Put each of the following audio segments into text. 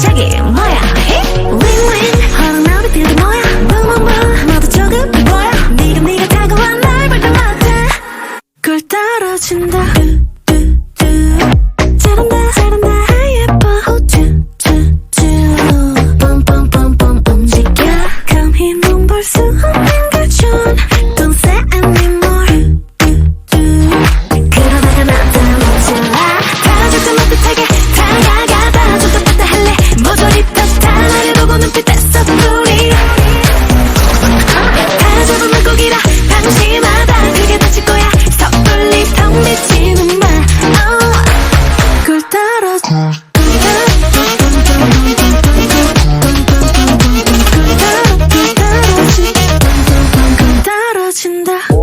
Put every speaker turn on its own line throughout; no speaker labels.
저기 뭐야 윙윙 허락나비 필드 뭐야 붕붕붕 모두 조금 뭐야 네가 다가와 날 볼 때마다 꿀 떨어진다 잘한다 예뻐 뿜뿜뿜뿜 움직여 감히 눈 볼 수 없는 거죠 Don't say anymore 그러다가 나타나질라 다가줄까 못하게 다가가 봐줄까 봤다 할래 모조리 탓다 나를 보고 눈빛 뗐어 우리 다 잡은 물고기라 방심하다 그게 다칠 거야 섣불리 텅 비치는 말 꿀 떨어져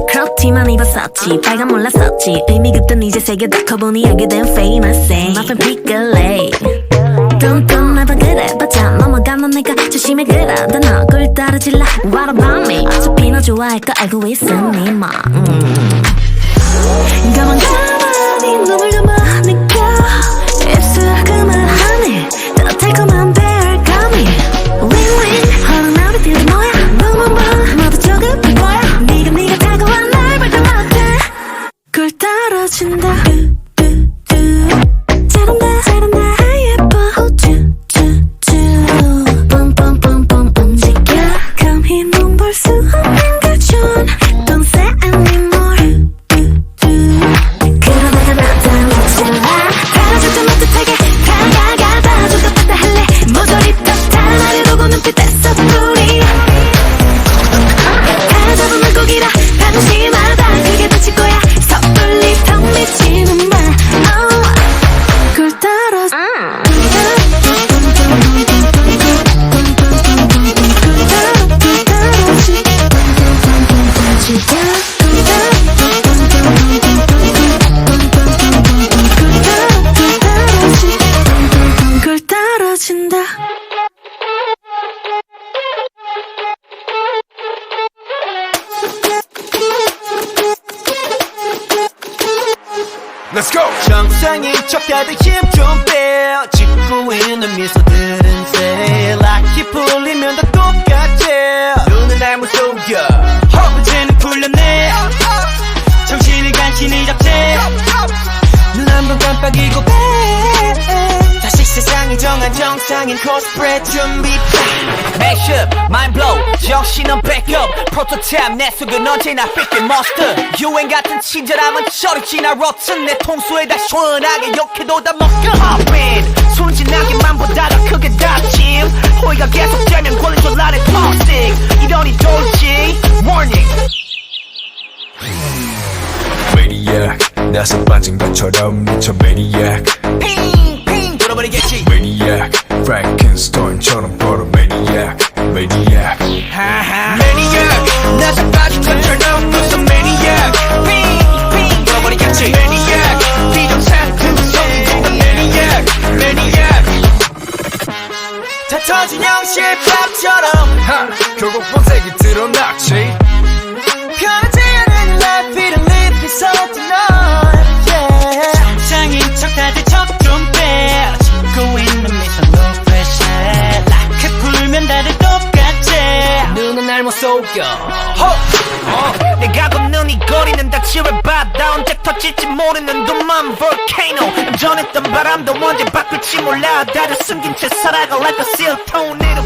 크롭티만 입었었지 빨간 몰랐었지 의미 긋던 이제 세계 다 커보니 알게 된 famous nothing pickle 뚱뚱 나봐 그래봤자 넘어가면 내가 조심해 그러다 너 꿀 떨어질라 What about me 어차피 너 좋아할 거 알고 있으니 뭐 가만 가만히 눈을 감아 느껴 입술 그만하네 더 달콤한 배알감이 윙윙 허락나비 필드 뭐야 붕붕붕 모두 조금 뭐야 네가 다가와 날 볼 때마다 꿀 떨어진다 잘한다 예뻐 뿜뿜뿜뿜 움직여 감히 눈 볼 수 없는 거죠 Don't say anymore 그러다가 나타나질라 다가줄까 못하게 다가가 봐줄까 봤다 할래 모조리 탓다 나를 보고 눈빛 뗐어 우리 다 잡은 물고기라 방심하다 그게 다칠 거야 섣불리 텅 비치는 말 꿀 떨어져 꿀 떨어진다
Let's go!
정상인 척 다들 힘 좀 빼 짓고 있는 미소들은 새 락이 풀리면 다 똑같아 눈은 날 무속여 허브제는 풀렸네 정신을 간신히 잡채 눈 한 번 깜빡이고 빼 다시 세상이 정한 정상인 코스프레 준비 Mashup, mind blow 정신은 backup 프로토타입 내 속은 언제나 fit monster 유행 같은 친절함은 저리 지나 rotten 내 통수에 다 시원하게 욕해도 다 먹여 Hop in 순진하게만 보다가 크게 다짐 호의가 계속되면 권리줄 나를 toxic 이러니 돌지 warning
Maniac 나서 빠진 것처럼 미쳐 Maniac
핑핑 돌아버리겠지
Maniac Frankenstein처럼 걸어 Maniac Maniac
Maniac 나서 빠진 것처럼 무슨 Maniac 핑핑 돌아버리겠지 Maniac 비정상 그 속이 Maniac Maniac 다 터진 형식밥처럼
결국 본색이 드러났지
편하지 않은 life 이런 live is so tonight yeah 정상인 척 다들 척좀빼 짓고 있는 미소 no pressure 락해 풀면 다들 똑같아 눈은 날 못 속여 내가 걷는 이 거리는 다 지뢰바다 언제 터질지 모르는 둠만 volcano 전했던 바람도 언제 바뀔지 몰라 다들 숨긴 채 살아가 like a seal tornado